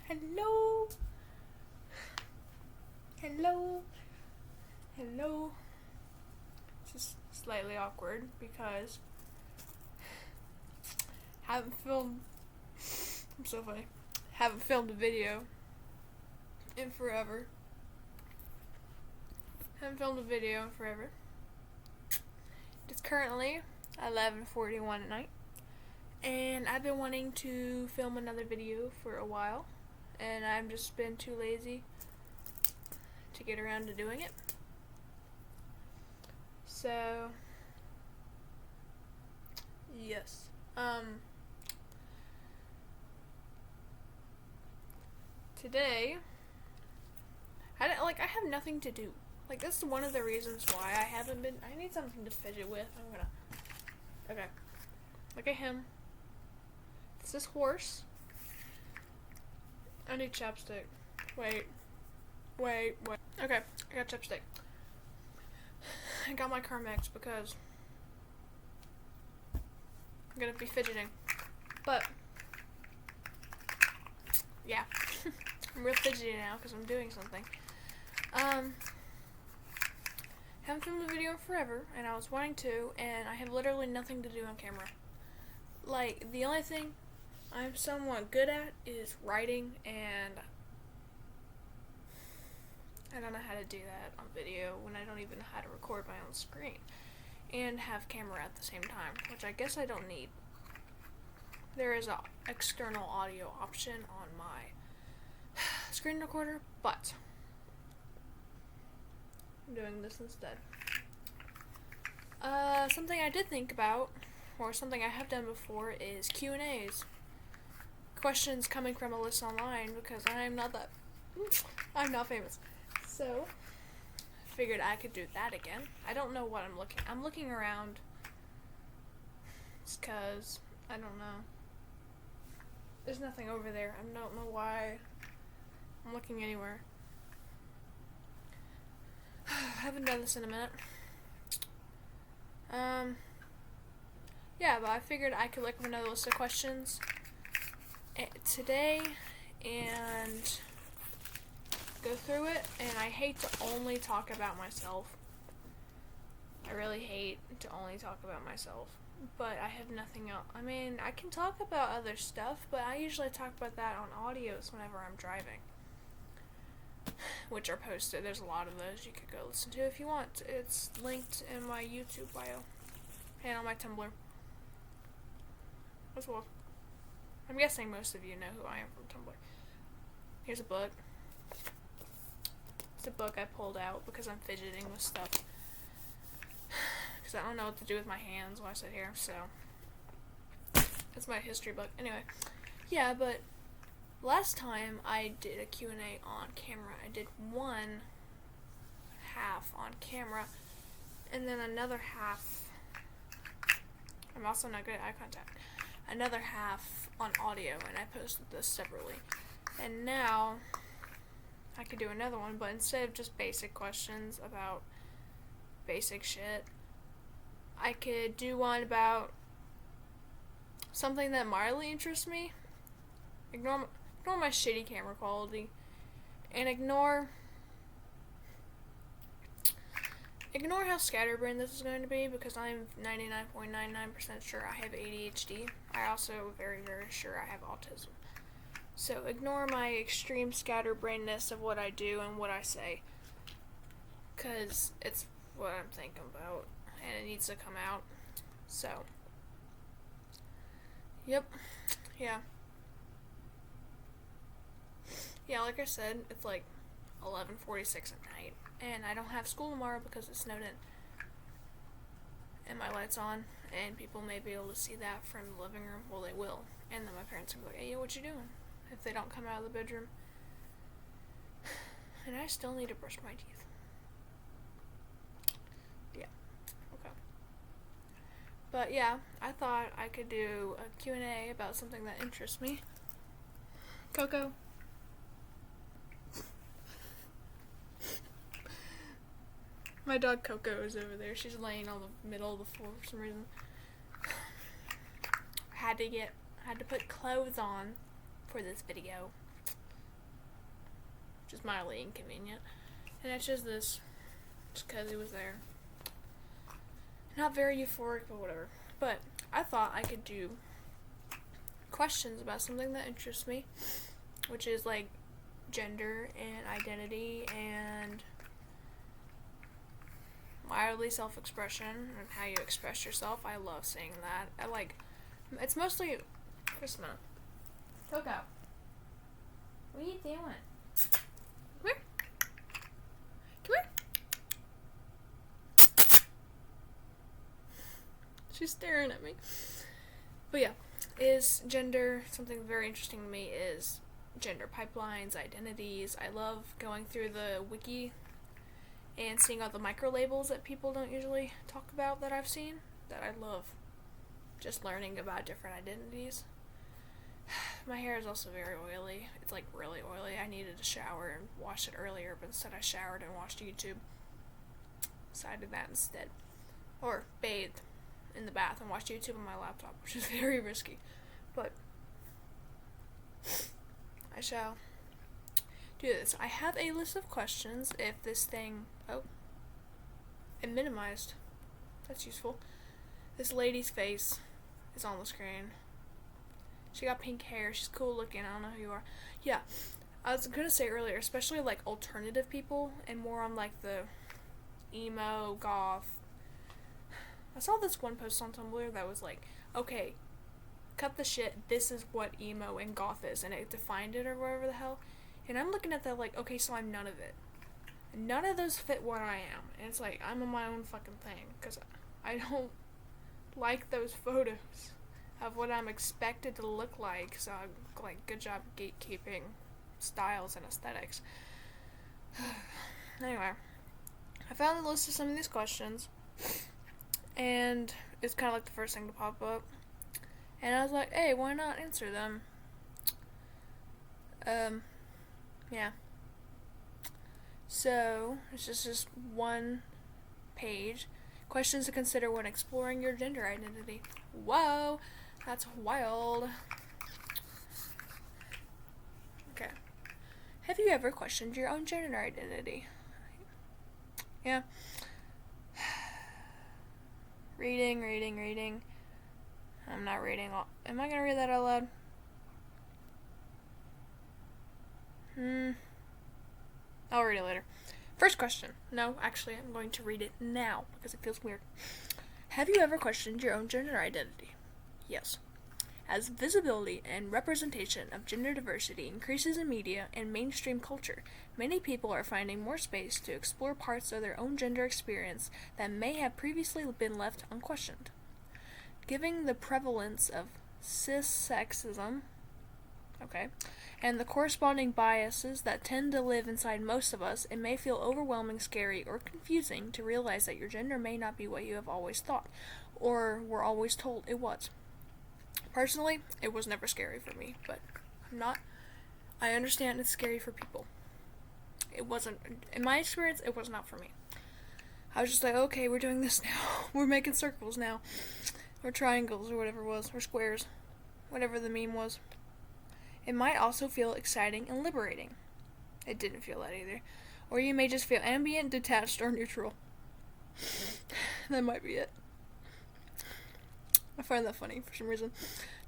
Hello. Hello. Hello. It's just slightly awkward because haven't filmed. I'm so funny. Haven't filmed a video in forever. It's currently 11:41 at night, and I've been wanting to film another video for a while, and I've just been too lazy to get around to doing it. So, yes. Today, I have nothing to do. Like, that's one of the reasons why I haven't been. I need something to fidget with. Okay. Look at him. It's this horse. I need chapstick. Wait. Okay, I got chapstick. I got my Carmex because I'm gonna be fidgeting. But, yeah. I'm real fidgety now because I'm doing something. Haven't filmed a video in forever, and I was wanting to, and I have literally nothing to do on camera. Like, the only thing I'm somewhat good at is writing, and I don't know how to do that on video when I don't even know how to record my own screen and have camera at the same time, which I guess I don't need. There is an external audio option on my screen recorder, but I'm doing this instead. Something I did think about, or something I have done before, is Q&As. Questions coming from a list online, because I'm not famous. So, figured I could do that again. I don't know what I'm looking around. Just cause, I don't know. There's nothing over there. I don't know why I'm looking anywhere. I haven't done this in a minute. Yeah, but I figured I could look up another list of questions today and go through it. And I hate to only talk about myself. I really hate to only talk about myself. But I have nothing else. I mean, I can talk about other stuff, but I usually talk about that on audios whenever I'm driving, which are posted. There's a lot of those you could go listen to if you want. It's linked in my YouTube bio and on my Tumblr as well. I'm guessing most of you know who I am from Tumblr. Here's a book. It's a book I pulled out because I'm fidgeting with stuff. Because I don't know what to do with my hands while I sit here, so it's my history book. Anyway, yeah, but last time I did a Q&A on camera. I did one half on camera, and then another half. I'm also not good at eye contact. Another half on audio, and I posted this separately. And now I could do another one, but instead of just basic questions about basic shit, I could do one about something that mildly interests me. Ignore my shitty camera quality, and ignore how scatterbrained this is going to be, because I'm 99.99% sure I have ADHD. I also very, very sure I have autism. So ignore my extreme scatterbrainness of what I do and what I say, because it's what I'm thinking about, and it needs to come out. So, yep, yeah, like I said, it's like 11:46 at night, and I don't have school tomorrow because it snowed in, and my light's on, and people may be able to see that from the living room. Well, they will, and then my parents will be like, "Hey, what you doing?" if they don't come out of the bedroom. And I still need to brush my teeth. Yeah, okay. But yeah, I thought I could do a Q&A about something that interests me. Coco. My dog Coco is over there. She's laying on the middle of the floor for some reason. Had to put clothes on for this video. which is mildly inconvenient. And I chose this just because it was there. Not very euphoric, but whatever. But I thought I could do questions about something that interests me, which is like gender and identity and mildly self-expression and how you express yourself. I love saying that. It's mostly, just a minute. Coco, what are you doing? Come here. Come here. She's staring at me. But yeah, is gender something very interesting to me? Is gender pipelines, identities. I love going through the wiki and seeing all the micro labels that people don't usually talk about that I've seen, that I love just learning about different identities. My hair is also very oily. It's like really oily. I needed to shower and wash it earlier, but instead I showered and watched YouTube. So I did that instead. Or bathed in the bath and watched YouTube on my laptop, which is very risky. But I shall do this. I have a list of questions if this thing... Oh. It minimized. That's useful. This lady's face is on the screen. She got pink hair. She's cool looking. I don't know who you are. Yeah. I was gonna say earlier, especially like alternative people and more on like the emo, goth. I saw this one post on Tumblr that was like, okay, cut the shit, this is what emo and goth is, and it defined it or whatever the hell. And I'm looking at that like, okay, so I'm none of it. None of those fit what I am. And it's like, I'm on my own fucking thing, because I don't like those photos of what I'm expected to look like, so I'm like, good job gatekeeping styles and aesthetics. Anyway, I found the list of some of these questions, and it's kind of like the first thing to pop up, and I was like, hey, why not answer them? Yeah. So, it's just one page. Questions to consider when exploring your gender identity. Whoa, that's wild. Okay. Have you ever questioned your own gender identity? Yeah. Reading. I'm not reading all. Am I gonna read that out loud? I'll read it later. First question. No, actually, I'm going to read it now because it feels weird. Have you ever questioned your own gender identity? Yes. As visibility and representation of gender diversity increases in media and mainstream culture, many people are finding more space to explore parts of their own gender experience that may have previously been left unquestioned. Given the prevalence of cissexism, and the corresponding biases that tend to live inside most of us, it may feel overwhelming, scary, or confusing to realize that your gender may not be what you have always thought, or were always told it was. Personally, it was never scary for me, but I understand it's scary for people. It wasn't, in my experience, it was not for me. I was just like, okay, we're doing this now. We're making circles now. Or triangles, or whatever it was, or squares. Whatever the meme was. It might also feel exciting and liberating. It didn't feel that either. Or you may just feel ambient, detached, or neutral. That might be it. I find that funny for some reason.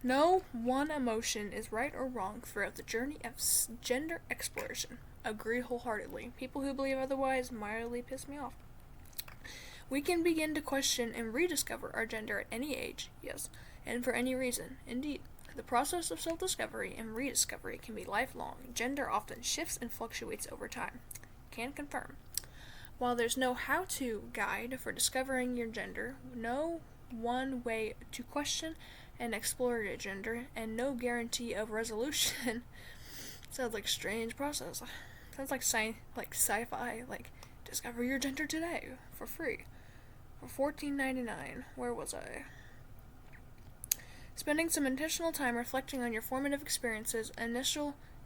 No one emotion is right or wrong throughout the journey of gender exploration. Agree wholeheartedly. People who believe otherwise mildly piss me off. We can begin to question and rediscover our gender at any age, yes, and for any reason, indeed. The process of self-discovery and rediscovery can be lifelong. Gender often shifts and fluctuates over time. Can confirm. While there's no how-to guide for discovering your gender, no one way to question and explore your gender, and no guarantee of resolution. Sounds like a strange process. Sounds like sci-fi, like discover your gender today for free for $14.99. Where was I? Spending some intentional time reflecting on your formative experiences,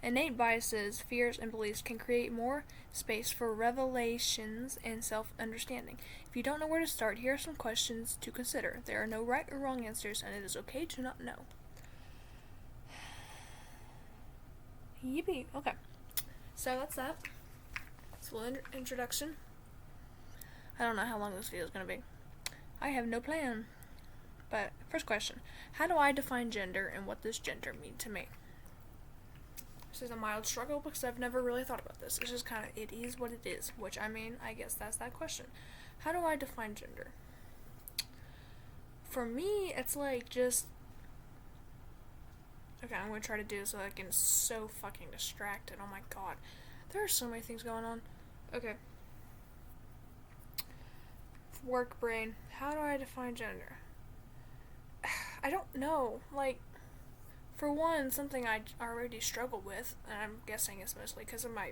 innate biases, fears, and beliefs can create more space for revelations and self-understanding. If you don't know where to start, here are some questions to consider. There are no right or wrong answers, and it is okay to not know. Yippee. Okay. So that's that. It's a little introduction. I don't know how long this video is going to be. I have no plan. But first question, how do I define gender and what does gender mean to me? This is a mild struggle because I've never really thought about this. It's just kind of, it is what it is, which I mean, I guess that's that question. How do I define gender? For me, it's like just, okay, I'm going to try to do this so I can so fucking distracted. Oh my god. There are so many things going on. Okay. Work brain. How do I define gender? I don't know. Like, for one, something I already struggle with, and I'm guessing it's mostly because of my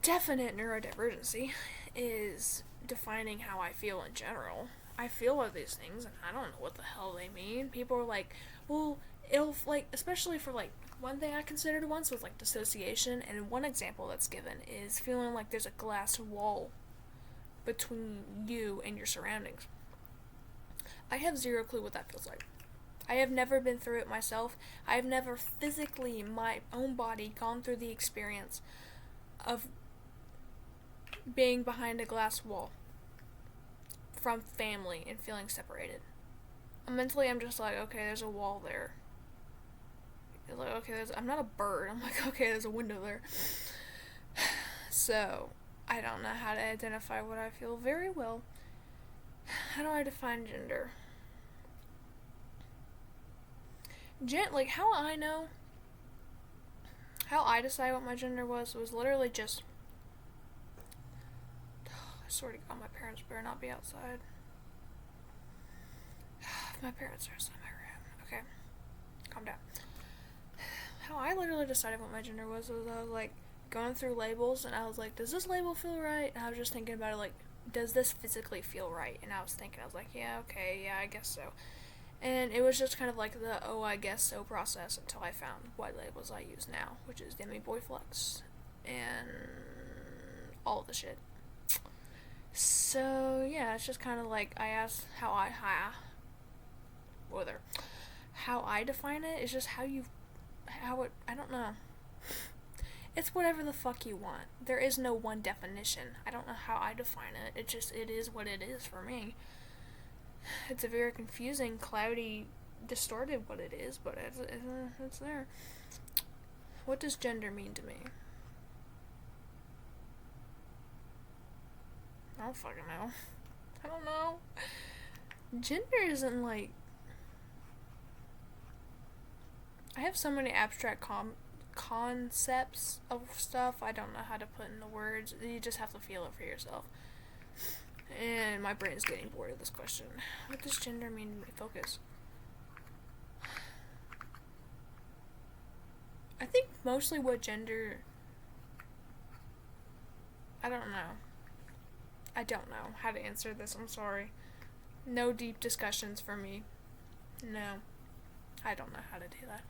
definite neurodivergency, is defining how I feel in general. I feel all these things, and I don't know what the hell they mean. People are like, well, it'll, like, especially for, like, one thing I considered once was, like, dissociation, and one example that's given is feeling like there's a glass wall between you and your surroundings. I have zero clue what that feels like. I have never been through it myself. I have never physically, in my own body, gone through the experience of being behind a glass wall from family and feeling separated. Mentally, I'm just like, okay, there's a wall there. It's like, okay, I'm not a bird. I'm like, okay, there's a window there. So, I don't know how to identify what I feel very well. How do I define gender? Like, how I know, how I decide what my gender was literally just, I swear to God, my parents better not be outside. My parents are outside my room. Okay, calm down. How I literally decided what my gender was I was like going through labels, and I was like, does this label feel right? And I was just thinking about it like, does this physically feel right? And I was like, yeah, okay, yeah, I guess so. And it was just kind of like the, oh, I guess so process until I found what labels I use now, which is Demi Boy Flex and all of the shit. So, yeah, it's just kind of like I asked how I define it. It's just I don't know. It's whatever the fuck you want. There is no one definition. I don't know how I define it. It is what it is for me. It's a very confusing, cloudy, distorted what it is, but it's there. What does gender mean to me? I don't fucking know. I don't know. Gender isn't like... I have so many abstract concepts of stuff I don't know how to put into words. You just have to feel it for yourself. And my brain is getting bored of this question. What does gender mean to me? Focus. I think mostly what gender... I don't know. I don't know how to answer this. I'm sorry. No deep discussions for me. No. I don't know how to do that.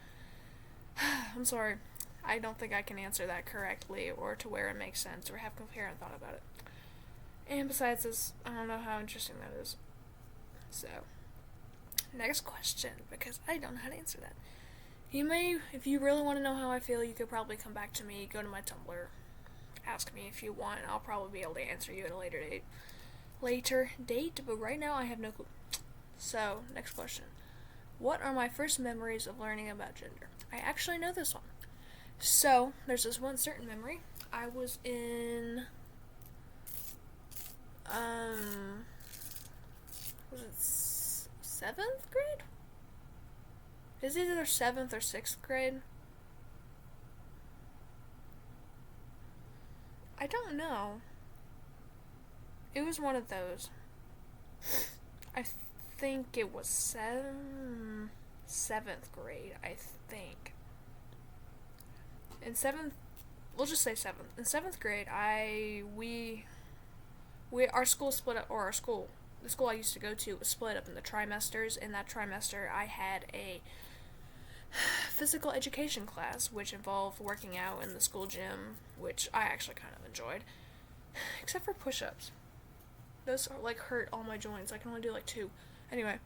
I'm sorry. I don't think I can answer that correctly or to where it makes sense or have coherent thought about it. And besides this, I don't know how interesting that is. So, next question, because I don't know how to answer that. You may, if you really want to know how I feel, you could probably come back to me, go to my Tumblr, ask me if you want, and I'll probably be able to answer you at a later date, but right now I have no clue. So, next question. What are my first memories of learning about gender? I actually know this one. So, there's this one certain memory. I was in... was it 7th grade? Is it either 7th or 6th grade? I don't know. It was one of those. I think it was 7th grade, I think. In 7th, we'll just say 7th. In 7th grade, our school split up, or the school I used to go to was split up into trimesters. In that trimester, I had a physical education class, which involved working out in the school gym, which I actually kind of enjoyed. Except for push-ups. Those are, like, hurt all my joints. I can only do, like, 2. Anyway.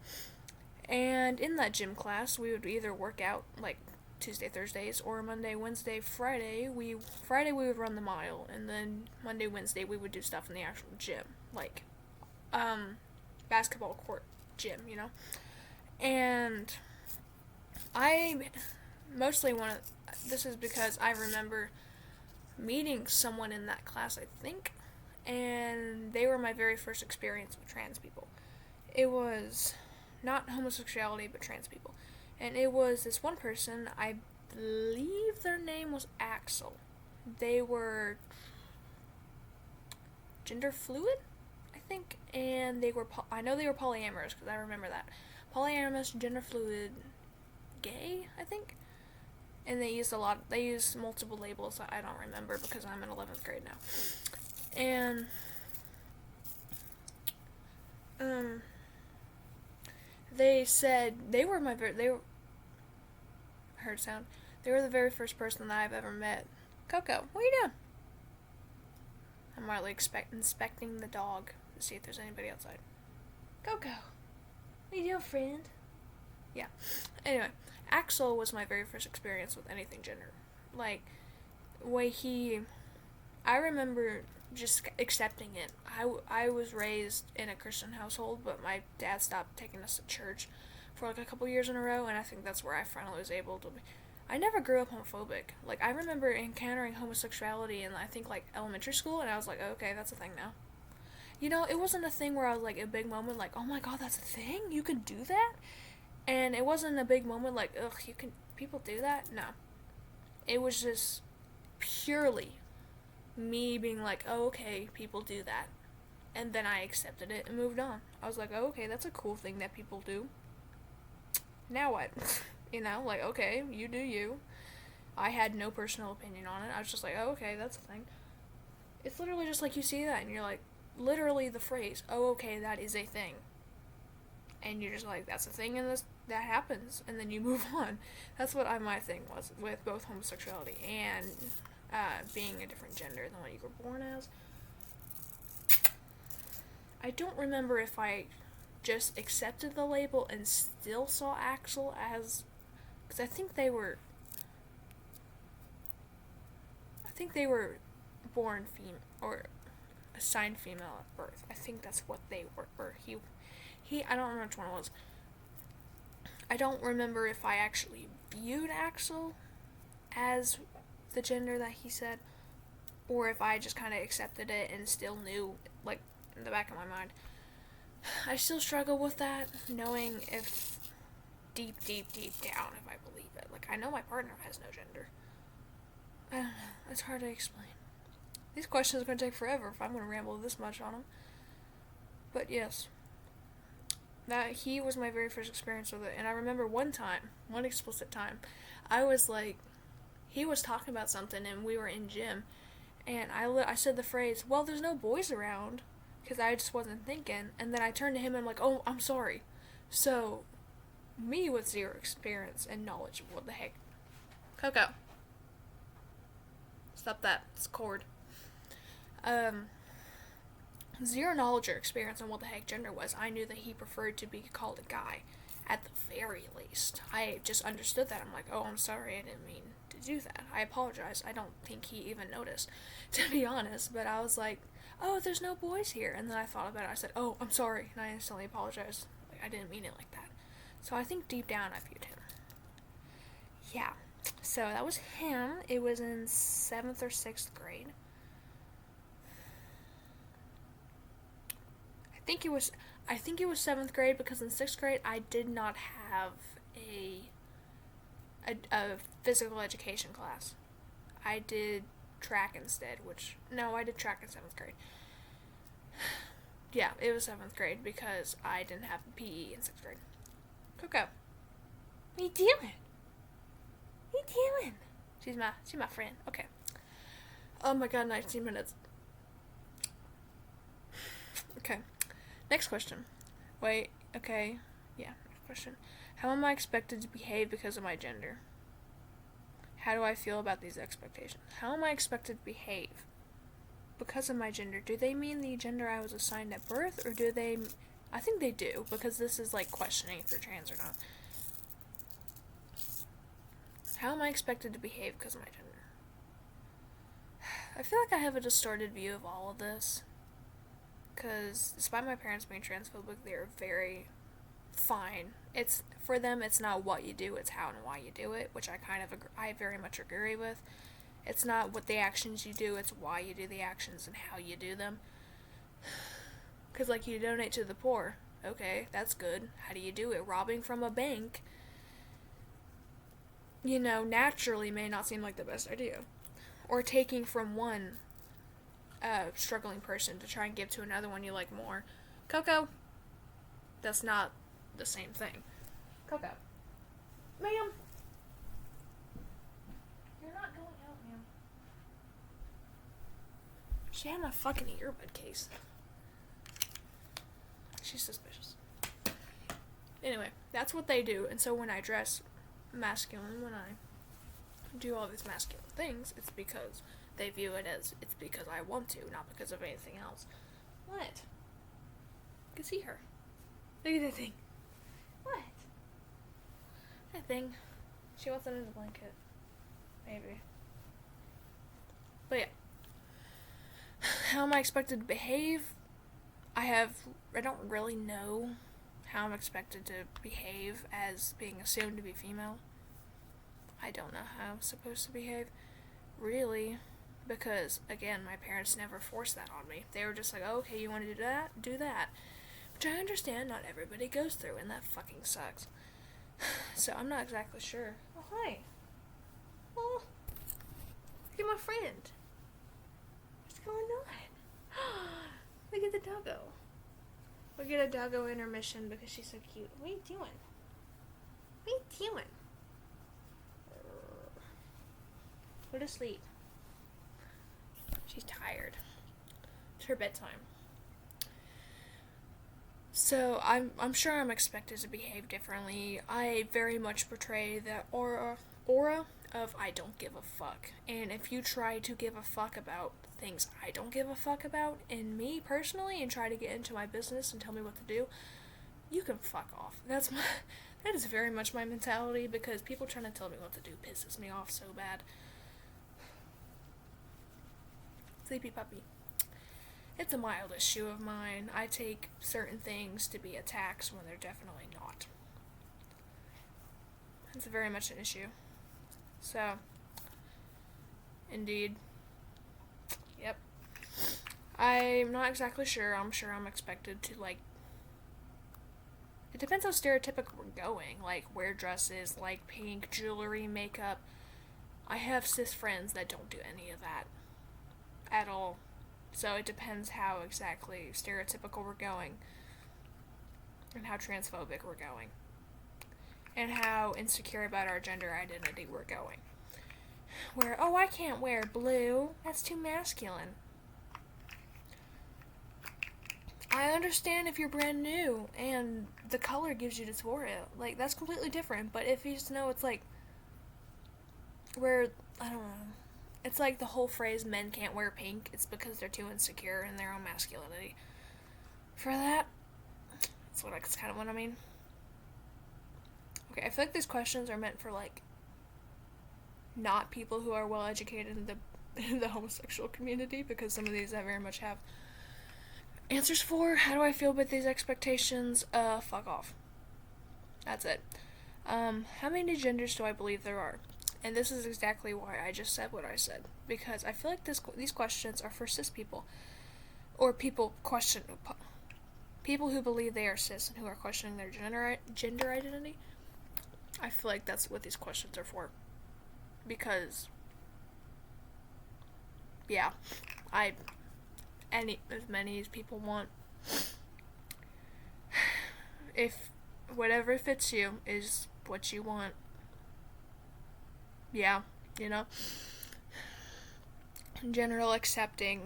And in that gym class, we would either work out, like, Tuesday, Thursdays, or Monday, Wednesday, Friday we would run the mile, and then Monday, Wednesday we would do stuff in the actual gym, like basketball court gym, you know. And I mostly want to, this is because I remember meeting someone in that class, I think, and they were my very first experience with trans people. It was not homosexuality, but trans people. And it was this one person, I believe their name was Axel. They were gender fluid, I think, and they were, I know they were polyamorous, because I remember that. Polyamorous, gender fluid, gay, I think. And they used multiple labels that I don't remember because I'm in 11th grade now. And, they said they were heard sound. They were the very first person that I've ever met. Coco, what are you doing? I'm Marley inspecting the dog to see if there's anybody outside. Coco, what are you doing, friend? Yeah. Anyway, Axel was my very first experience with anything gender. Like, I remember just accepting it. I was raised in a Christian household, but my dad stopped taking us to church for like a couple years in a row, and I think that's where I finally was able to be. I never grew up homophobic. Like, I remember encountering homosexuality in, I think, like, elementary school, and I was like, oh, okay, that's a thing now. You know, it wasn't a thing where I was like, a big moment, like, oh my god, that's a thing? You can do that? And it wasn't a big moment like, ugh, people do that? No. It was just purely me being like, oh, okay, people do that. And then I accepted it and moved on. I was like, oh, okay, that's a cool thing that people do. Now what? You know, like, okay, you do you. I had no personal opinion on it. I was just like, oh, okay, that's a thing. It's literally just like you see that and you're like, literally the phrase, oh, okay, that is a thing. And you're just like, that's a thing and that happens. And then you move on. That's what my thing was with both homosexuality and being a different gender than what you were born as. I don't remember if I just accepted the label and still saw Axel as, because I think they were born female or assigned female at birth. I think that's what they were. Or he I don't remember which one it was. I don't remember if I actually viewed Axel as the gender that he said, or if I just kind of accepted it and still knew, like, in the back of my mind. I still struggle with that, knowing if deep down if I believe it. Like, I know my partner has no gender. I don't know. It's hard to explain. These questions are going to take forever if I'm going to ramble this much on them. But yes. That he was my very first experience with it. And I remember one explicit time, I was like, he was talking about something and we were in gym. And I said the phrase, well, there's no boys around. Because I just wasn't thinking. And then I turned to him and I'm like, oh, I'm sorry. So, me with zero experience and knowledge of what the heck. Coco. Stop that. It's cord. Zero knowledge or experience on what the heck gender was. I knew that he preferred to be called a guy. At the very least. I just understood that. I'm like, oh, I'm sorry. I didn't mean to do that. I apologize. I don't think he even noticed, to be honest. But I was like, oh, there's no boys here. And then I thought about it. I said, oh, I'm sorry. And I instantly apologized. Like, I didn't mean it like that. So I think deep down I viewed him. Yeah. So that was him. It was in 7th or 6th grade. I think it was 7th grade because in 6th grade I did not have a physical education class. I did track instead, I did track in 7th grade. Yeah, it was 7th grade because I didn't have PE in 6th grade. Coco. What are you doing? What are you doing? She's my friend. Okay. Oh my god, 19 minutes. Okay. Next question. Wait, okay. Yeah, next question. How am I expected to behave because of my gender? How do I feel about these expectations? How am I expected to behave because of my gender? Do they mean the gender I was assigned at birth, or do they... I think they do, because this is like questioning if you're trans or not. How am I expected to behave because of my gender? I feel like I have a distorted view of all of this. Because despite my parents being transphobic, they're very fine. It's for them. It's not what you do; it's how and why you do it, which I very much agree with. It's not what the actions you do; it's why you do the actions and how you do them. Because like you donate to the poor, okay, that's good. How do you do it? Robbing from a bank, naturally may not seem like the best idea, or taking from one struggling person to try and give to another one you like more. Coco, that's not the same thing. Coco. Ma'am. You're not going out, ma'am. She had my fucking earbud case. She's suspicious. Anyway, that's what they do, and so when I dress masculine, when I do all these masculine things, it's because they view it as it's because I want to, not because of anything else. What? I can see her. Look at that thing. What? That thing. She wants it in a blanket. Maybe. But yeah. How am I expected to behave? I don't really know how I'm expected to behave as being assumed to be female. I don't know how I'm supposed to behave. Really. Because, again, my parents never forced that on me. They were just like, oh, okay, you want to do that? Do that. Which I understand not everybody goes through, and that fucking sucks. So I'm not exactly sure. Oh, hi. Oh, look at my friend. What's going on? Look at the doggo. We'll get a doggo intermission because she's so cute. What are you doing? What are you doing? Go to sleep. She's tired. It's her bedtime. So I'm sure I'm expected to behave differently. I very much portray that aura of I don't give a fuck. And if you try to give a fuck about things I don't give a fuck about, and me personally, and try to get into my business and tell me what to do, you can fuck off. That is very much my mentality, because people trying to tell me what to do pisses me off so bad. Sleepy puppy. It's a mild issue of mine. I take certain things to be attacks when they're definitely not. It's very much an issue. So, indeed. Yep. I'm not exactly sure. I'm sure I'm expected to, it depends how stereotypical we're going. Wear dresses, pink, jewelry, makeup. I have cis friends that don't do any of that at all. So it depends how exactly stereotypical we're going, and how transphobic we're going, and how insecure about our gender identity we're going. Where, oh, I can't wear blue, that's too masculine. I understand if you're brand new and the color gives you dysphoria. That's completely different. But if you just know it's where, I don't know. It's the whole phrase, men can't wear pink. It's because they're too insecure in their own masculinity. For that, that's kind of what I mean. Okay, I feel like these questions are meant for, not people who are well educated in the homosexual community, because some of these I very much have answers for. How do I feel about these expectations? Fuck off. That's it. How many genders do I believe there are? And this is exactly why I just said what I said. Because I feel like these questions are for cis people. Or people who believe they are cis and who are questioning their gender identity. I feel like that's what these questions are for. Because, yeah, as many as people want. If whatever fits you is what you want, yeah, general accepting,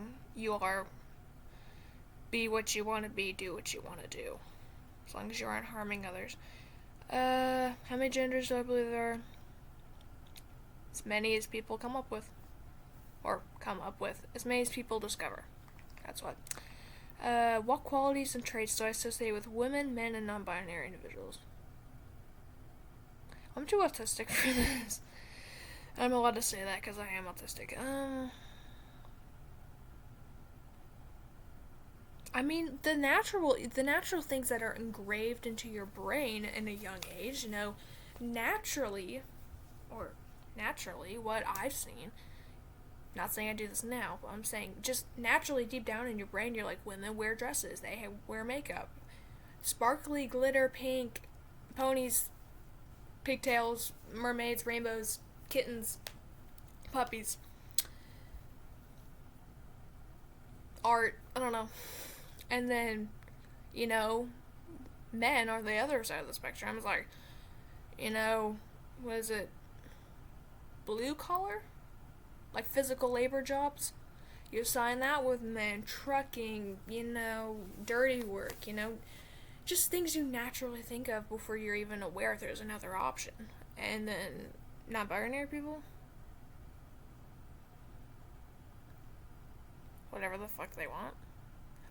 be what you want to be, do what you want to do, as long as you aren't harming others. How many genders do I believe there are? As many as people come up with, as many as people discover. That's what. What qualities and traits do I associate with women, men, and non-binary individuals? I'm too autistic for this. I'm allowed to say that because I am autistic. I mean, the natural things that are engraved into your brain in a young age, naturally, or naturally, what I've seen. Not saying I do this now, but I'm saying just naturally deep down in your brain, you're like, women wear dresses, they wear makeup, sparkly glitter pink ponies, pigtails, mermaids, rainbows, kittens, puppies, art. I don't know. And then, you know, men are the other side of the spectrum. It's like, was it blue collar? Like physical labor jobs? You sign that with men, trucking, dirty work, just things you naturally think of before you're even aware there's another option. And then non binary people? Whatever the fuck they want.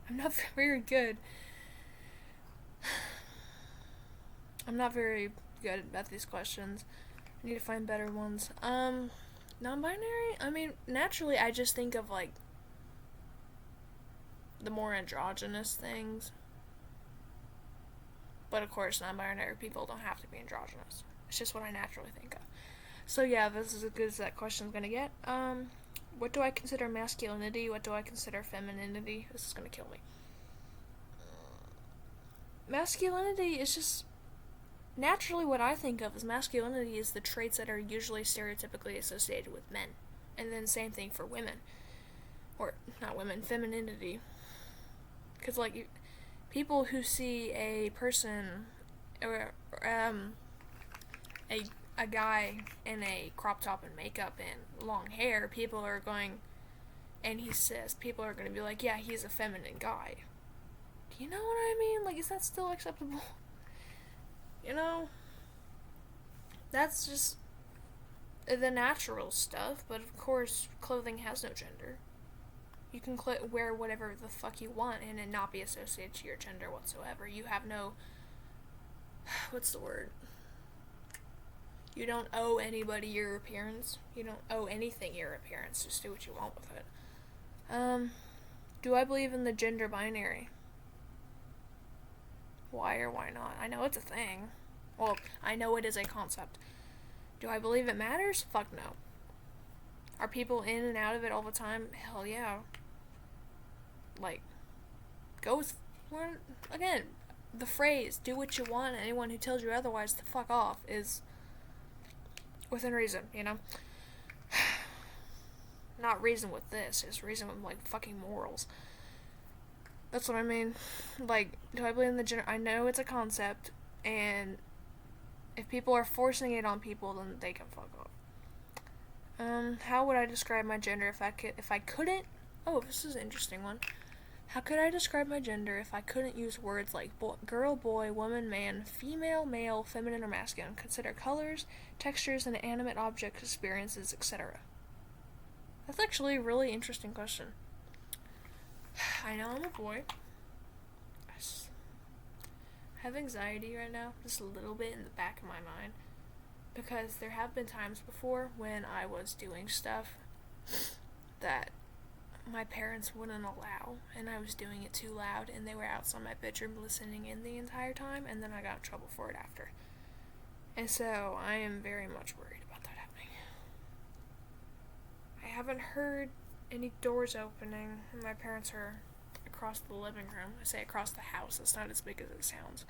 I'm not very good. I'm not very good at these questions. I need to find better ones. Non-binary? I mean, naturally I just think of like the more androgynous things. But of course, non-binary people don't have to be androgynous. It's just what I naturally think of. So yeah, this is as good as that question's gonna get. What do I consider masculinity? What do I consider femininity? This is gonna kill me. Masculinity is just naturally what I think of as masculinity is the traits that are usually stereotypically associated with men. And then same thing for women. Or, not women, femininity. Because, like, people who see a person, or, a guy in a crop top and makeup and long hair, people are going, and he says, people are going to be like, yeah, he's a feminine guy. Do you know what I mean? Like, is that still acceptable? That's just the natural stuff, but of course, clothing has no gender. You can wear whatever the fuck you want and it not be associated to your gender whatsoever. You have no... What's the word? You don't owe anybody your appearance. You don't owe anything your appearance. Just do what you want with it. Do I believe in the gender binary? Why or why not? I know it's a thing. Well, I know it is a concept. Do I believe it matters? Fuck no. Are people in and out of it all the time? Hell yeah. Like, go with... Again, the phrase, do what you want, anyone who tells you otherwise to fuck off, is within reason, Not reason with this, it's reason with, like, fucking morals. That's what I mean. Like, do I believe in the gender? I know it's a concept, and if people are forcing it on people, then they can fuck off. How would I describe my gender if I couldn't? Oh, this is an interesting one. How could I describe my gender if I couldn't use words like girl, boy, woman, man, female, male, feminine, or masculine? Consider colors, textures, and animate objects, experiences, etc. That's actually a really interesting question. I know I'm a boy. I have anxiety right now, just a little bit in the back of my mind. Because there have been times before when I was doing stuff that my parents wouldn't allow, and I was doing it too loud, and they were outside my bedroom listening in the entire time, and then I got in trouble for it after. And so I am very much worried about that happening. I haven't heard any doors opening, and my parents are across the living room. I say across the house, it's not as big as it sounds.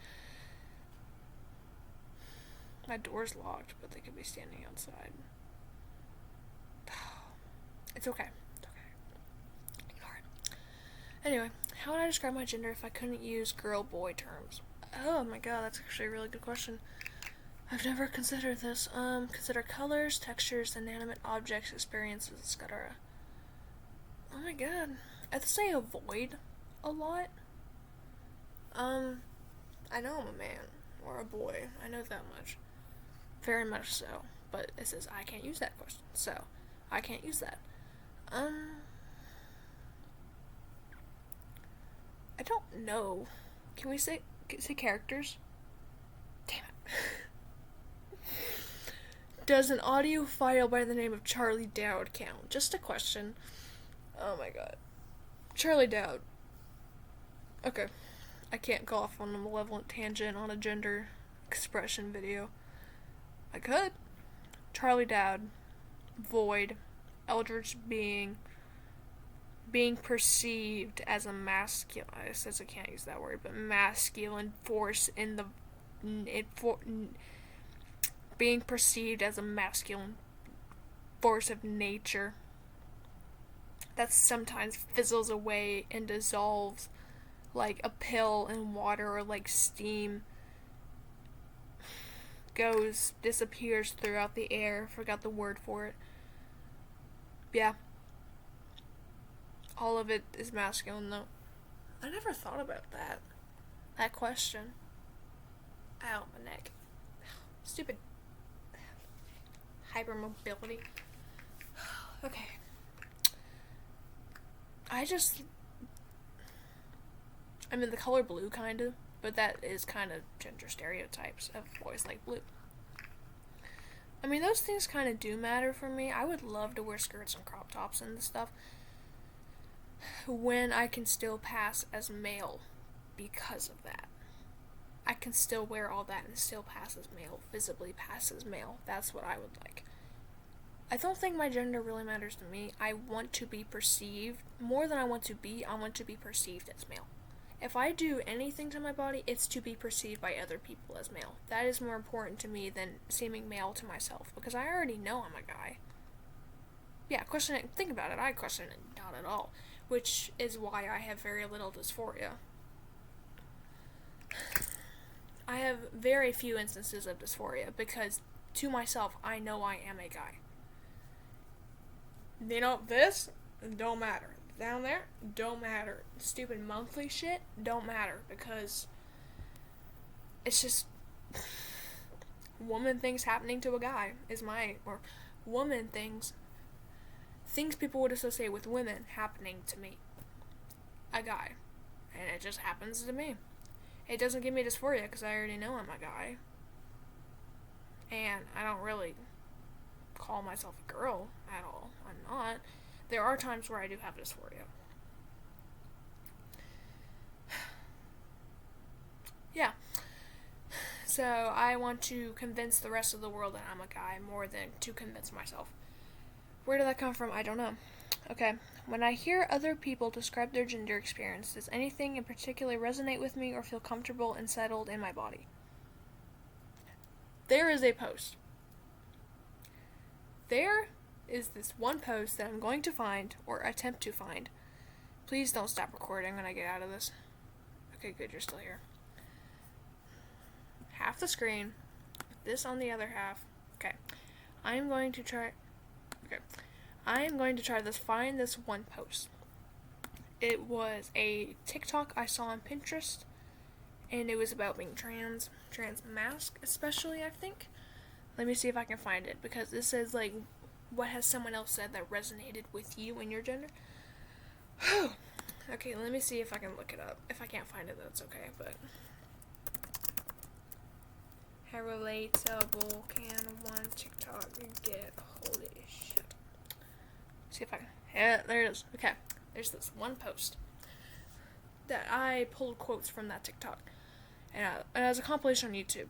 My door's locked, but they could be standing outside. It's okay. Anyway, how would I describe my gender if I couldn't use girl-boy terms? Oh my god, that's actually a really good question. I've never considered this. Consider colors, textures, inanimate objects, experiences, etc. Oh my god. I'd say avoid a lot. I know I'm a man, or a boy. I know that much. Very much so. But it says I can't use that question, so I can't use that. I don't know. Can we say characters? Damn it. Does an audiophile by the name of Charlie Dowd count? Just a question. Oh my god. Charlie Dowd. Okay. I can't go off on a malevolent tangent on a gender expression video. I could. Charlie Dowd. Void. Eldritch being perceived as a masculine, it says I can't use that word, but masculine force in the, being perceived as a masculine force of nature that sometimes fizzles away and dissolves like a pill in water, or like steam disappears throughout the air. Forgot the word for it. Yeah. All of it is masculine, though. I never thought about that question. Ow, my neck. Stupid hypermobility. Okay. I mean, the color blue, kind of, but that is kind of gender stereotypes of boys like blue. I mean, those things kind of do matter for me. I would love to wear skirts and crop tops and stuff when I can still pass as male because of that. I can still wear all that and still pass as male, visibly pass as male. That's what I would like. I don't think my gender really matters to me. I want to be perceived, more than I want to be perceived as male. If I do anything to my body, it's to be perceived by other people as male. That is more important to me than seeming male to myself, because I already know I'm a guy. Yeah, question it, think about it, I question it not at all, which is why I have very little dysphoria. I have very few instances of dysphoria, because to myself, I know I am a guy. You know, this don't matter. Down there, don't matter. Stupid monthly shit, don't matter, because it's just woman things happening to a guy or woman things people would associate with women happening to me, a guy, and it just happens to me. It doesn't give me dysphoria because I already know I'm a guy, and I don't really call myself a girl at all. I'm not. There are times where I do have dysphoria. Yeah. So I want to convince the rest of the world that I'm a guy more than to convince myself. Where did that come from? I don't know. Okay. When I hear other people describe their gender experience, does anything in particular resonate with me or feel comfortable and settled in my body? There is a post. There is this one post that I'm going to find, or attempt to find. Please don't stop recording when I get out of this. Okay, good, you're still here. Half the screen, this on the other half. Okay, I am going to try this, find this one post. It was a TikTok I saw on Pinterest, and it was about being trans mask especially, I think. Let me see if I can find it, because this says, like, what has someone else said that resonated with you and your gender? Okay, let me see if I can look it up. If I can't find it, that's okay, but... How relatable can one TikTok get? Holy shit. See if I can... Yeah, there it is. Okay, there's this one post that I pulled quotes from that TikTok. And it has a compilation on YouTube.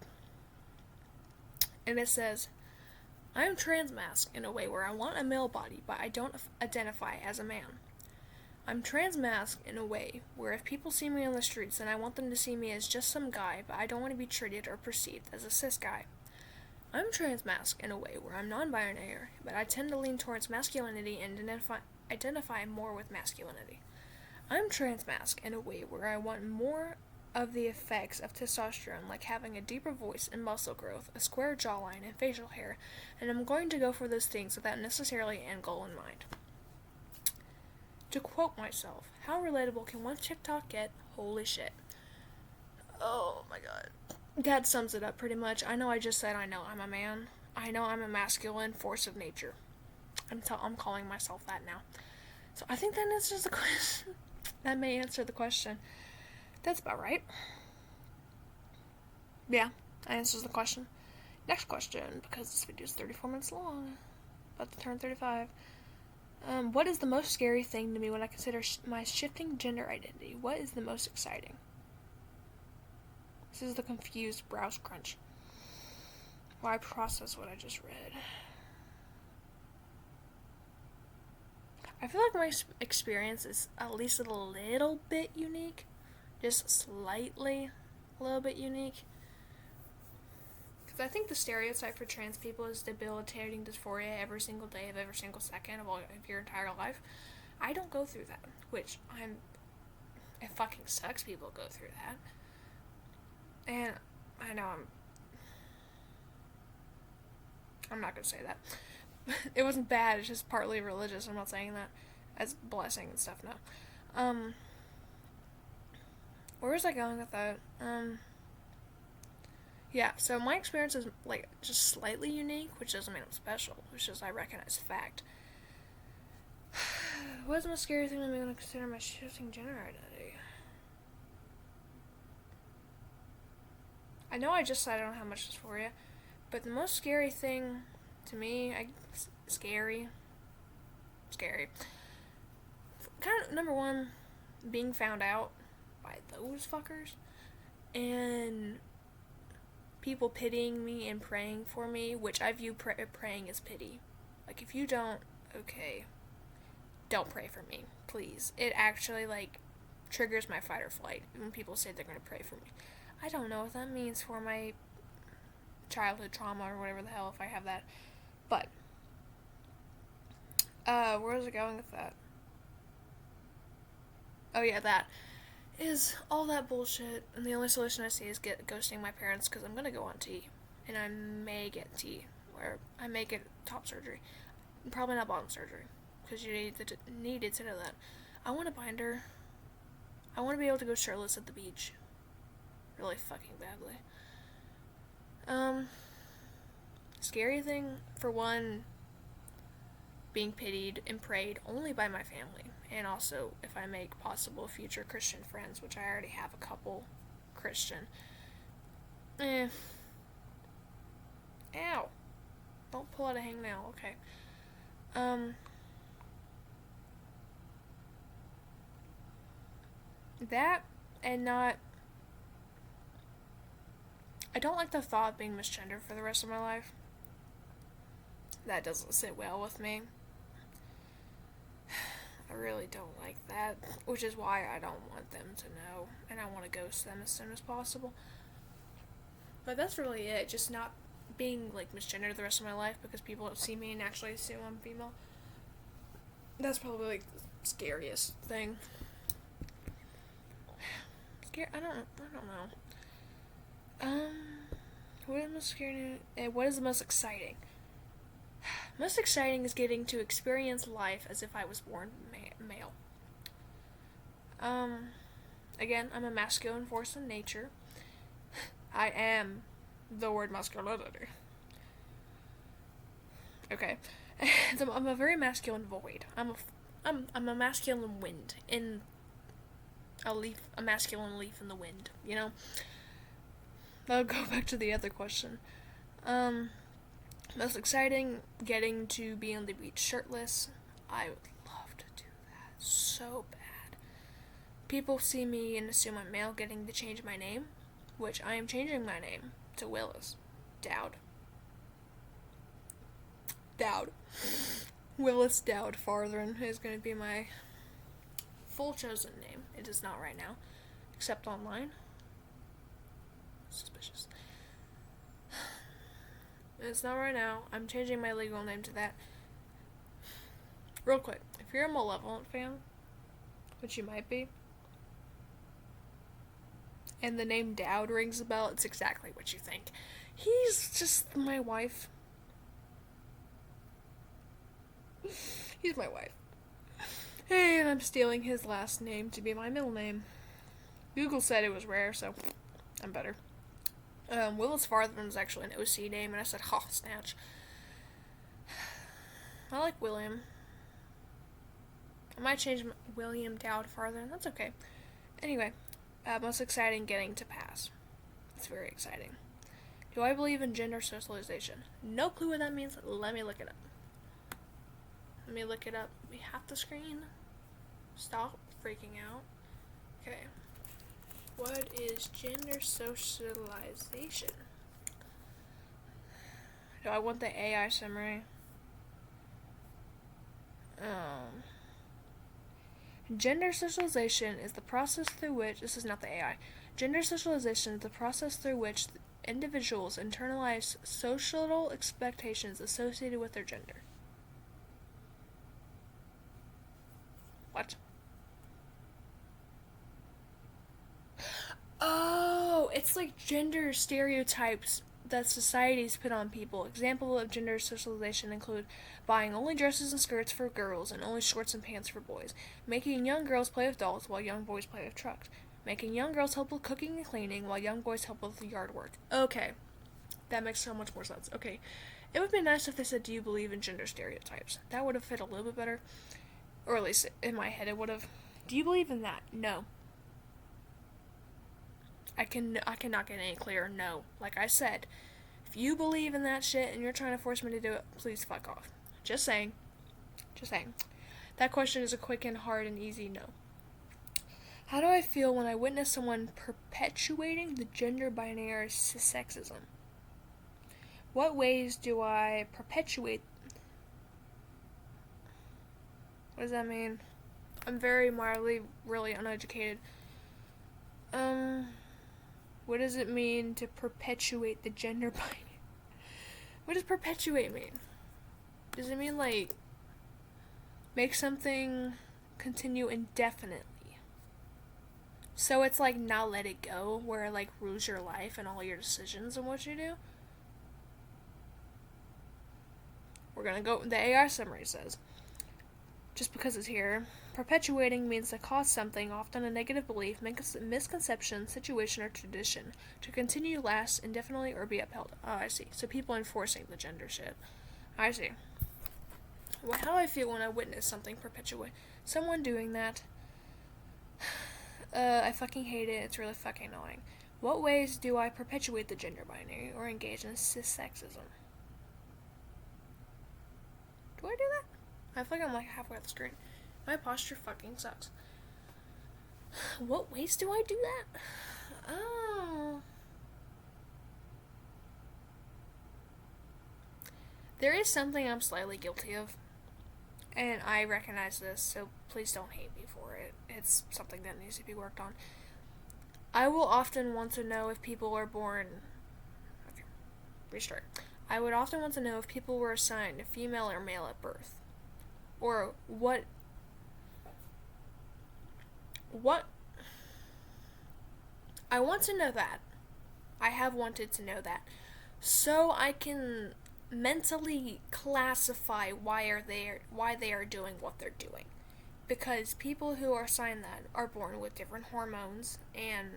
And it says... I am transmasc in a way where I want a male body, but I don't identify as a man. I'm transmasc in a way where if people see me on the streets, then I want them to see me as just some guy, but I don't want to be treated or perceived as a cis guy. I'm transmasc in a way where I'm non-binary, but I tend to lean towards masculinity and identify more with masculinity. I'm transmasc in a way where I want more of the effects of testosterone, like having a deeper voice and muscle growth, a square jawline, and facial hair, and I'm going to go for those things without necessarily an end goal in mind. To quote myself, how relatable can one TikTok get? Holy shit. Oh my god. That sums it up pretty much. I know I just said I know I'm a man. I know I'm a masculine force of nature. I'm calling myself that now. So I think that answers the question. That may answer the question. That's about right. Yeah, that answers the question. Next question, because this video is 34 minutes long. About to turn 35. What is the most scary thing to me when I consider my shifting gender identity? What is the most exciting? This is the confused browse crunch. While I process what I just read. I feel like my experience is at least a little bit unique. Just slightly a little bit unique. Because I think the stereotype for trans people is debilitating dysphoria every single day of every single second of your entire life. I don't go through that, which it fucking sucks people go through that. And I know I'm not gonna say that. It wasn't bad, it's just partly religious. I'm not saying that as blessing and stuff, no. Where was I going with that? Yeah, so my experience is, like, just slightly unique, which doesn't mean I'm special, which is I recognize fact. What's the most scary thing to me when I consider my shifting gender identity? I know I just said I don't have much dysphoria, but the most scary thing to me, scary. Kind of, number one, being found out by those fuckers, and people pitying me and praying for me, which I view praying as pity. Like, if you don't, okay, don't pray for me, please. It actually, like, triggers my fight or flight when people say they're gonna pray for me. I don't know what that means for my childhood trauma or whatever the hell, if I have that. But, where was I going with that? Oh yeah, that is all that bullshit, and the only solution I see is ghosting my parents, because I'm gonna go on T, and I may get T, where I may get top surgery. Probably not bottom surgery, because you needed to know that. I want a binder. I want to be able to go shirtless at the beach. Really fucking badly. Scary thing, for one, being pitied and prayed only by my family, and also if I make possible future Christian friends, which I already have a couple Christian. Ow. Don't pull out a hangnail, okay. That, and not... I don't like the thought of being misgendered for the rest of my life. That doesn't sit well with me. I really don't like that, which is why I don't want them to know, and I want to ghost them as soon as possible. But that's really it, just not being, like, misgendered the rest of my life, because people don't see me and actually assume I'm female. That's probably, like, the scariest thing. I don't know. What is the most exciting? Most exciting is getting to experience life as if I was born male. Again, I'm a masculine force in nature. I am the word masculinity. Okay. I'm a very masculine void. I'm a masculine wind in a masculine leaf in the wind, you know? I'll go back to the other question. Most exciting, getting to be on the beach shirtless. I would love to do that so bad. People see me and assume I'm male, getting to change my name, which I am changing my name to Willis Dowd. Willis Dowd Farthern is going to be my full chosen name. It is not right now, except online. Suspicious. It's not right now. I'm changing my legal name to that. Real quick, if you're a Malevolent fan, which you might be, and the name Dowd rings a bell, it's exactly what you think. He's just my wife. He's my wife. Hey, and I'm stealing his last name to be my middle name. Google said it was rare, so I'm better. Willis Farthern is actually an OC name, and I said, ha, snatch. I like William. I might change William Dowd Farthern. That's okay. Anyway, most exciting, getting to pass. It's very exciting. Do I believe in gender socialization? No clue what that means. Let me look it up. Let me look it up. We have the screen. Stop freaking out. Okay. What is gender socialization? Do I want the AI summary? Gender socialization is the process through which, this is not the AI. Gender socialization is the process through which individuals internalize social expectations associated with their gender. What? Oh, it's like gender stereotypes that societies put on people. Examples of gender socialization include buying only dresses and skirts for girls and only shorts and pants for boys, making young girls play with dolls while young boys play with trucks, making young girls help with cooking and cleaning while young boys help with yard work. Okay, that makes so much more sense. Okay, it would be nice if they said, do you believe in gender stereotypes? That would have fit a little bit better, or at least in my head it would have. Do you believe in that? No. I cannot get any clearer. No. Like I said, if you believe in that shit and you're trying to force me to do it, please fuck off. Just saying. Just saying. That question is a quick and hard and easy no. How do I feel when I witness someone perpetuating the gender binary sexism? What ways do I perpetuate? What does that mean? I'm very mildly really uneducated. What does it mean to perpetuate the gender binary? What does perpetuate mean? Does it mean, like, make something continue indefinitely? So it's like not let it go, where it, like, rules your life and all your decisions and what you do? We're gonna go, the AI summary says, just because it's here, perpetuating means to cause something, often a negative belief, misconception, situation, or tradition, to continue, last indefinitely, or be upheld. Oh, I see. So people enforcing the gender shit. I see. Well, how do I feel when I witness something perpetuate? Someone doing that. I fucking hate it. It's really fucking annoying. What ways do I perpetuate the gender binary or engage in cissexism? Do I do that? I feel like I'm like halfway off the screen. My posture fucking sucks. What ways do I do that? Oh. There is something I'm slightly guilty of. And I recognize this, so please don't hate me for it. It's something that needs to be worked on. I will often want to know if people are born... Okay, restart. I would often want to know if people were assigned female or male at birth. Or what I want to know that. I have wanted to know that. So I can mentally classify why they are doing what they're doing. Because people who are assigned that are born with different hormones, and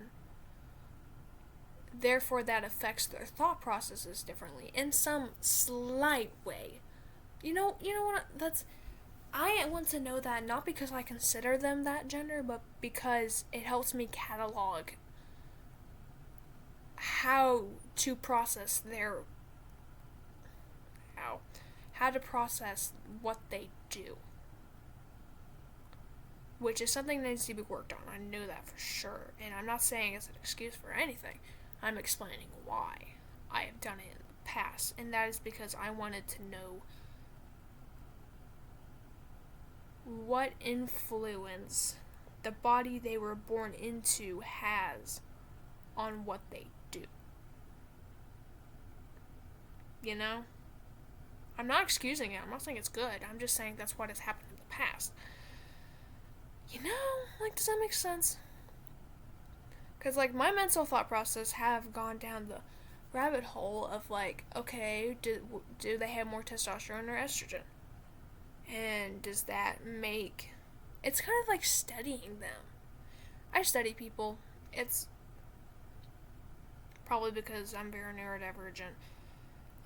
therefore that affects their thought processes differently in some slight way. You know what, I want to know that not because I consider them that gender, but because it helps me catalog how to process how to process what they do. Which is something that needs to be worked on. I know that for sure. And I'm not saying it's an excuse for anything. I'm explaining why I have done it in the past. And that is because I wanted to know what influence the body they were born into has on what they do. You know? I'm not excusing it. I'm not saying it's good. I'm just saying that's what has happened in the past. You know? Like, does that make sense? Because, like, my mental thought process have gone down the rabbit hole of, like, okay, do they have more testosterone or estrogen? And does that make... It's kind of like studying them. I study people. It's probably because I'm very neurodivergent.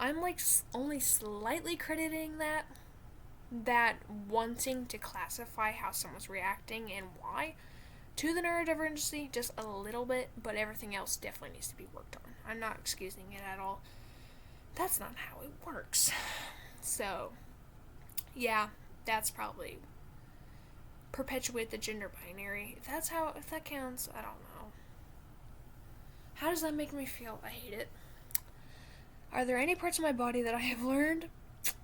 I'm, like, only slightly crediting that wanting to classify how someone's reacting and why to the neurodivergency, just a little bit, but everything else definitely needs to be worked on. I'm not excusing it at all. That's not how it works. So, yeah, that's probably perpetuate the gender binary. If that counts, I don't know. How does that make me feel? I hate it. Are there any parts of my body that I have learned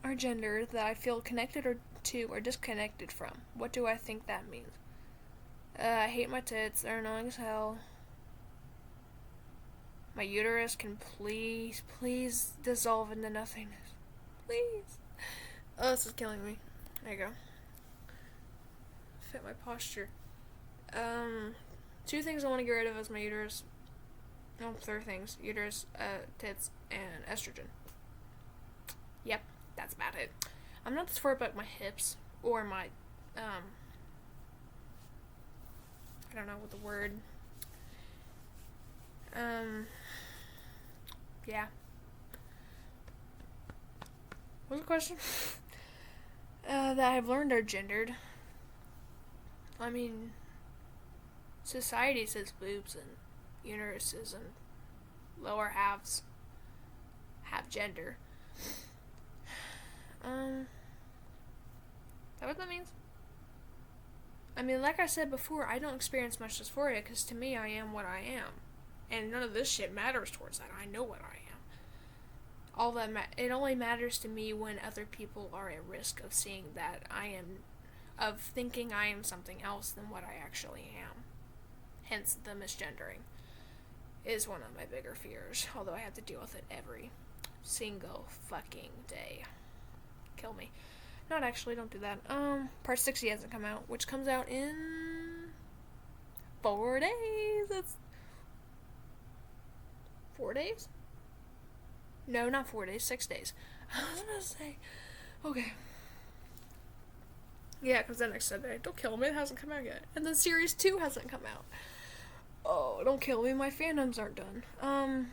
are gendered that I feel connected to or disconnected from? What do I think that means? I hate my tits. They're annoying as hell. My uterus can please dissolve into nothingness. Please. Oh, this is killing me. There you go. Fit my posture. 2 things I want to get rid of is my uterus. No, 3 things. Uterus, tits, and estrogen. Yep, that's about it. I'm not this far about my hips or my, I don't know what the word, yeah. What's the question? That I've learned are gendered. I mean, society says boobs and uteruses and lower halves have gender. Is that what that means? I mean, like I said before, I don't experience much dysphoria because to me, I am what I am. And none of this shit matters towards that. I know what I am. It only matters to me when other people are at risk of seeing that of thinking I am something else than what I actually am. Hence, the misgendering is one of my bigger fears, although I have to deal with it every single fucking day. Kill me. Not actually, don't do that. Part 60 hasn't come out, which comes out in 4 days. That's 4 days? No, not 4 days, 6 days. I was gonna say, okay. Yeah, it comes out next Sunday. Don't kill me, it hasn't come out yet. And then Series 2 hasn't come out. Oh, don't kill me, my fandoms aren't done.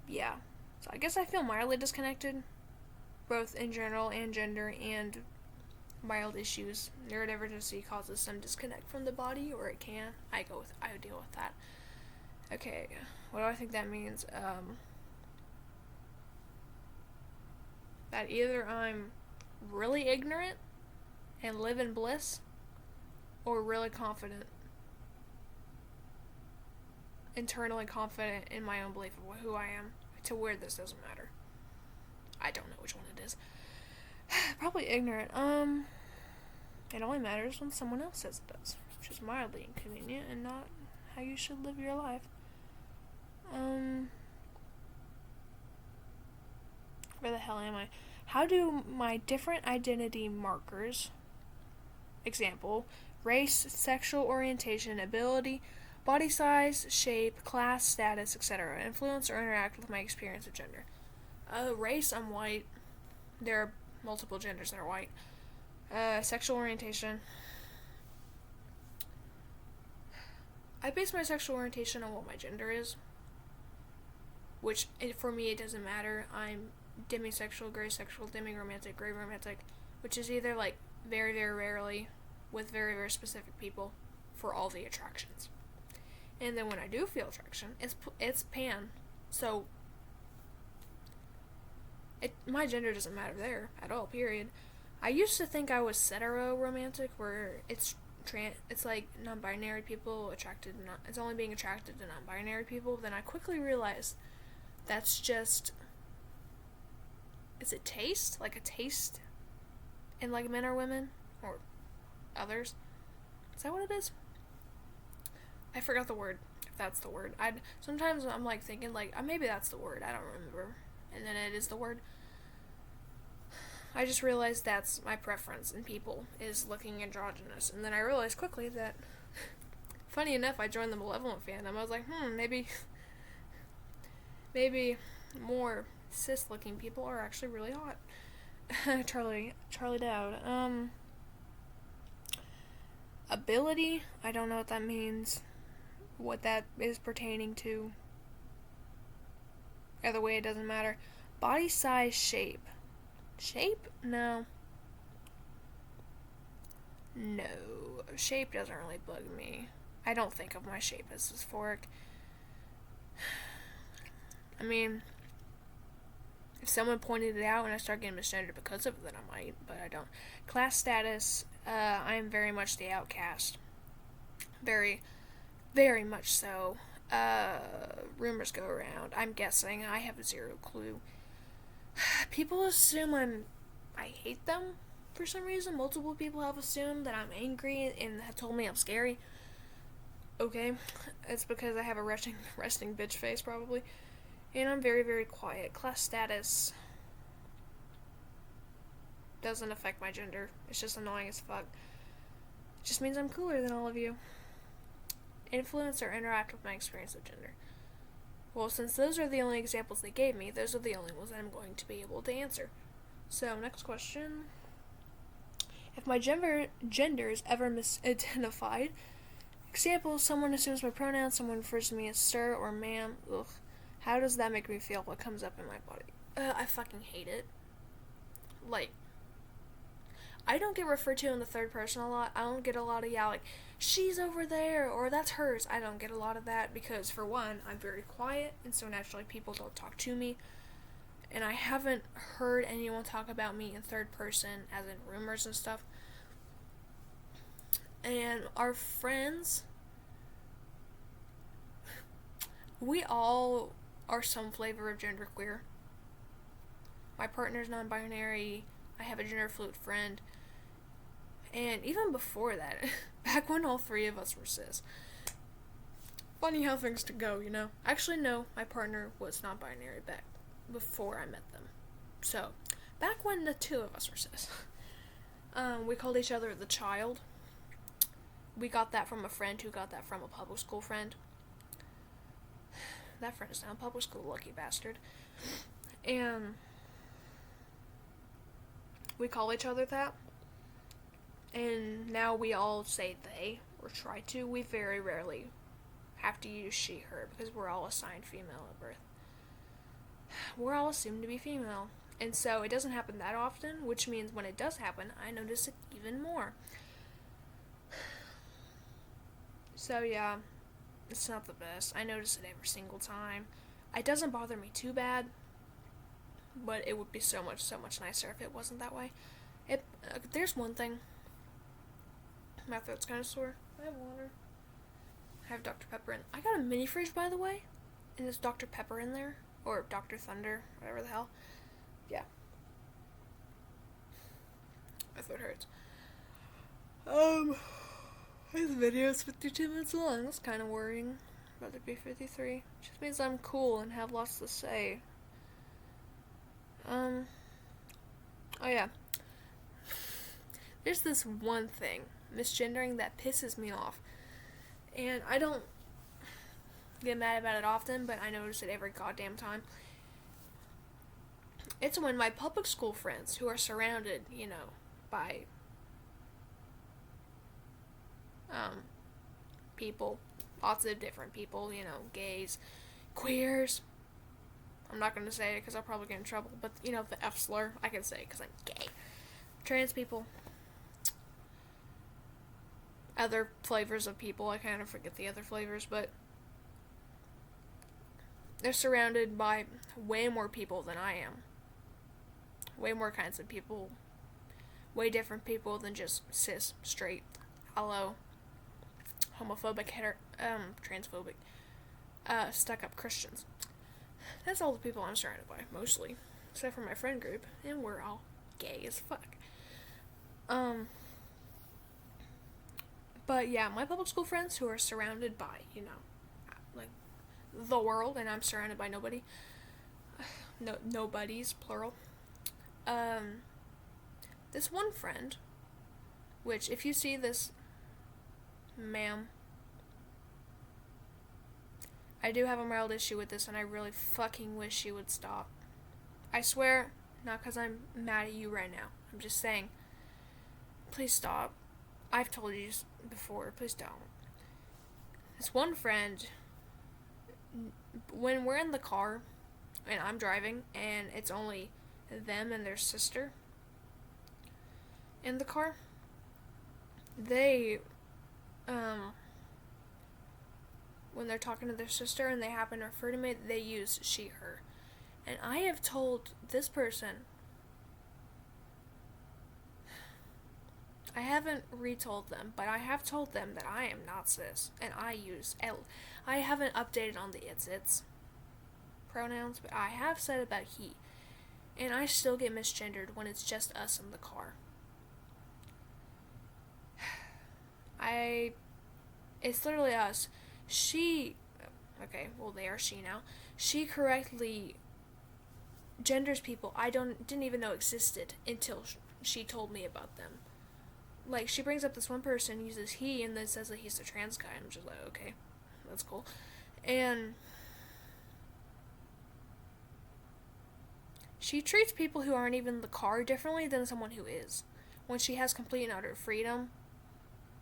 Yeah. So I guess I feel mildly disconnected, both in general and gender, and mild issues. Neurodivergency causes some disconnect from the body, or it can. I deal with that. Okay, what do I think that means? That either I'm really ignorant and live in bliss, or really confident, internally confident in my own belief of who I am, to where this doesn't matter. I don't know which one it is. Probably ignorant. It only matters when someone else says it does, which is mildly inconvenient and not how you should live your life. Where the hell am I? How do my different identity markers, example, race, sexual orientation, ability, body size, shape, class, status, etc., influence or interact with my experience of gender? Race, I'm white. There are multiple genders that are white. Sexual orientation. I base my sexual orientation on what my gender is, which, for me, it doesn't matter. I'm demisexual, gray sexual, demi-romantic, gray romantic, which is either, like, very, very rarely with very, very specific people for all the attractions. And then when I do feel attraction, it's pan. So, my gender doesn't matter there at all, period. I used to think I was hetero-romantic, where it's like non-binary people it's only being attracted to non-binary people. Then I quickly realized that's just, is it taste? Like a taste in like men or women or others? Is that what it is? I forgot the word, if that's the word. Sometimes I'm like thinking like, maybe that's the word, I don't remember. And then it is the word. I just realized that's my preference in people, is looking androgynous. And then I realized quickly that, funny enough, I joined the Malevolent fandom. I was like, maybe more cis-looking people are actually really hot. Charlie Dowd. Ability, I don't know what that means, what that is pertaining to. Either way, it doesn't matter. Body size, shape. Shape? No. No, shape doesn't really bug me. I don't think of my shape as dysphoric. I mean, if someone pointed it out and I start getting misgendered because of it, then I might, but I don't. Class status, I am very much the outcast. Very, very much so. Rumors go around. I'm guessing. I have zero clue. People assume I hate them for some reason. Multiple people have assumed that I'm angry and have told me I'm scary. Okay, it's because I have a resting bitch face probably, and I'm very, very quiet. Class status doesn't affect my gender. It's just annoying as fuck. It just means I'm cooler than all of you. Influence or interact with my experience of gender. Well, since those are the only examples they gave me, those are the only ones that I'm going to be able to answer. So, next question. If my gender is ever misidentified, example, someone assumes my pronouns, someone refers to me as sir or ma'am, ugh. How does that make me feel? What comes up in my body? I fucking hate it. Like, I don't get referred to in the third person a lot. I don't get a lot of, like, she's over there, or that's hers. I don't get a lot of that because, for one, I'm very quiet, and so naturally people don't talk to me. And I haven't heard anyone talk about me in third person, as in rumors and stuff. And our friends, we all are some flavor of genderqueer. My partner's non-binary. I have a gender fluid friend. And even before that, back when all three of us were cis. Funny how things could go, you know? Actually, no, my partner was non-binary back before I met them. So, back when the two of us were cis. We called each other the child. We got that from a friend who got that from a public school friend. That friend is now in public school, lucky bastard. And we call each other that. And now we all say they, or try to. We very rarely have to use she, her, because we're all assigned female at birth. We're all assumed to be female. And so it doesn't happen that often, which means when it does happen, I notice it even more. So yeah, it's not the best. I notice it every single time. It doesn't bother me too bad, but it would be so much nicer if it wasn't that way. There's one thing. My throat's kind of sore. I have water. I have Dr. Pepper in. I got a mini fridge, by the way, and there's Dr. Pepper in there, or Dr. Thunder, whatever the hell. Yeah. My throat hurts. This video is 52 minutes long. That's kind of worrying. About to be 53. Just means I'm cool and have lots to say. Oh yeah. There's this one thing, misgendering, that pisses me off. And I don't get mad about it often, but I notice it every goddamn time. It's when my public school friends, who are surrounded, by people, lots of different people, gays, queers. I'm not going to say it because I'll probably get in trouble, but, the F slur, I can say it because I'm gay. Trans people. Other flavors of people, I kind of forget the other flavors, but they're surrounded by way more people than I am. Way more kinds of people. Way different people than just cis, straight, hello, homophobic, transphobic, stuck-up Christians. That's all the people I'm surrounded by, mostly. Except for my friend group, and we're all gay as fuck. But yeah, my public school friends who are surrounded by, like, the world, and I'm surrounded by nobody. Nobodies, plural. This one friend, which, if you see this, ma'am, I do have a mild issue with this, and I really fucking wish you would stop. I swear, not because I'm mad at you right now. I'm just saying, please stop. I've told you before, please don't. This one friend, when we're in the car, and I'm driving, and it's only them and their sister in the car, they, when they're talking to their sister and they happen to refer to me, they use she, her. And I have told this person, I haven't retold them, but I have told them that I am not cis, and I use I haven't updated on the it's pronouns, but I have said about he, and I still get misgendered when it's just us in the car. It's literally us. Okay, well they are she now. She correctly genders people I didn't even know existed until she told me about them. Like, she brings up this one person, uses he, and then says that he's the trans guy. I'm just like, okay, that's cool. And she treats people who aren't even in the car differently than someone who is, when she has complete and utter freedom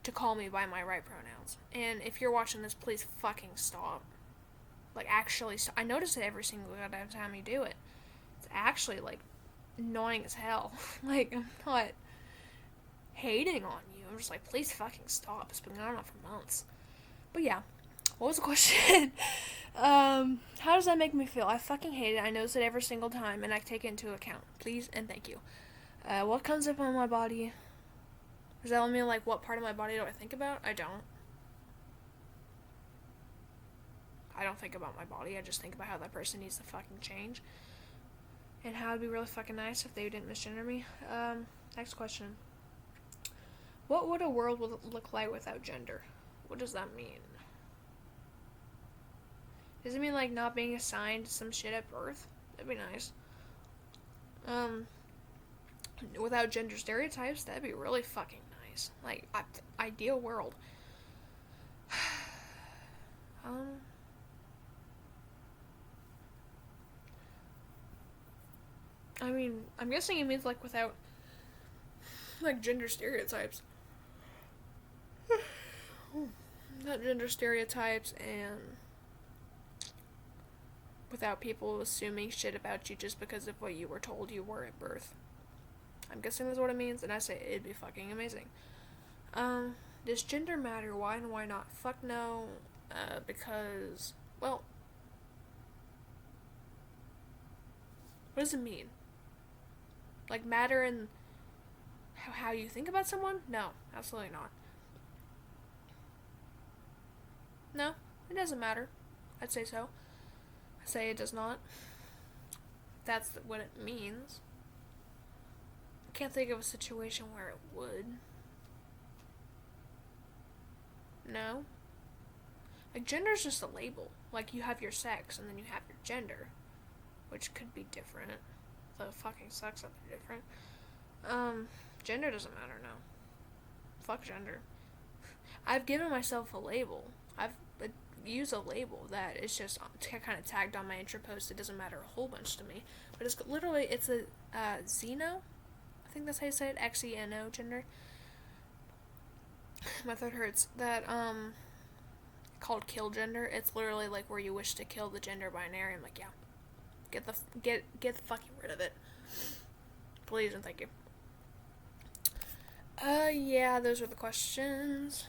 to call me by my right pronouns. And if you're watching this, please fucking stop. Like, actually stop. I notice it every single goddamn time you do it. It's actually, like, annoying as hell. Like, I'm not hating on you. I'm just like, please fucking stop. It's been going on for months. But yeah, what was the question? How does that make me feel? I fucking hate it. I notice it every single time, and I take it into account. Please and thank you. What comes up on my body? Does that mean, like, what part of my body do I think about? I don't. I don't think about my body. I just think about how that person needs to fucking change. And how it'd be really fucking nice if they didn't misgender me. Next question. What would a world look like without gender? What does that mean? Does it mean, like, not being assigned some shit at birth? That'd be nice. Without gender stereotypes, that'd be really fucking nice. Like, ideal world. I mean, I'm guessing it means, like, without, like, gender stereotypes. Not gender stereotypes, and without people assuming shit about you just because of what you were told you were at birth. I'm guessing that's what it means, and I say it'd be fucking amazing. Does gender matter? Why and why not? Fuck no. Because, well, what does it mean? Like, matter in how you think about someone? No, absolutely not. No, it doesn't matter. I'd say so. I say it does not. That's what it means. I can't think of a situation where it would. No. Like, gender's just a label. Like, you have your sex, and then you have your gender. Which could be different. Though it fucking sucks that they're different. Gender doesn't matter, no. Fuck gender. I've given myself a label. I've used a label that is just kind of tagged on my intro post. It doesn't matter a whole bunch to me. But it's literally, it's a Xeno. I think that's how you say it. Xeno gender. My throat hurts. That, called kill gender. It's literally like where you wish to kill the gender binary. I'm like, yeah. Get the fucking rid of it. Please and thank you. Yeah, those were the questions.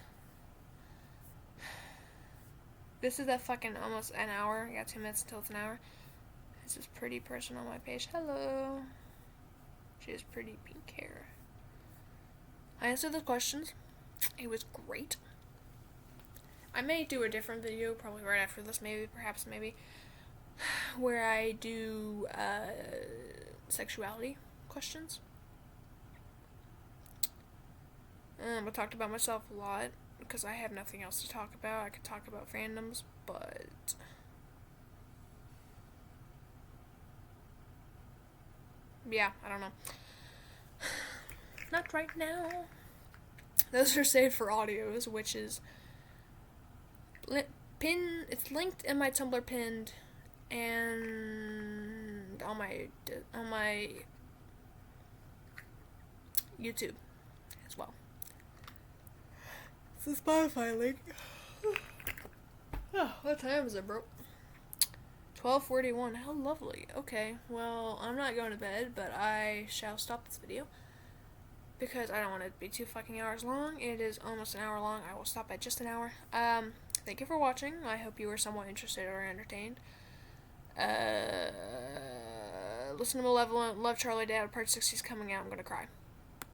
This is that fucking almost an hour. I got 2 minutes until it's an hour. This is pretty person on my page. Hello. She has pretty pink hair. I answered the questions. It was great. I may do a different video, probably right after this, maybe, where I do, sexuality questions. I talked about myself a lot, because I have nothing else to talk about. I could talk about fandoms, but yeah, I don't know. Not right now. Those are saved for audios, which is it's linked in my Tumblr pinned and on my YouTube as well. It's the Spotify link. Oh, what time is it, bro? 12:41. How lovely. Okay, well, I'm not going to bed, but I shall stop this video because I don't want it to be 2 fucking hours long. It is almost an hour long. I will stop at just an hour. Thank you for watching. I hope you were somewhat interested or entertained. Listen to Malevolent, Love Charlie Dad, part 60 is coming out. I'm gonna cry.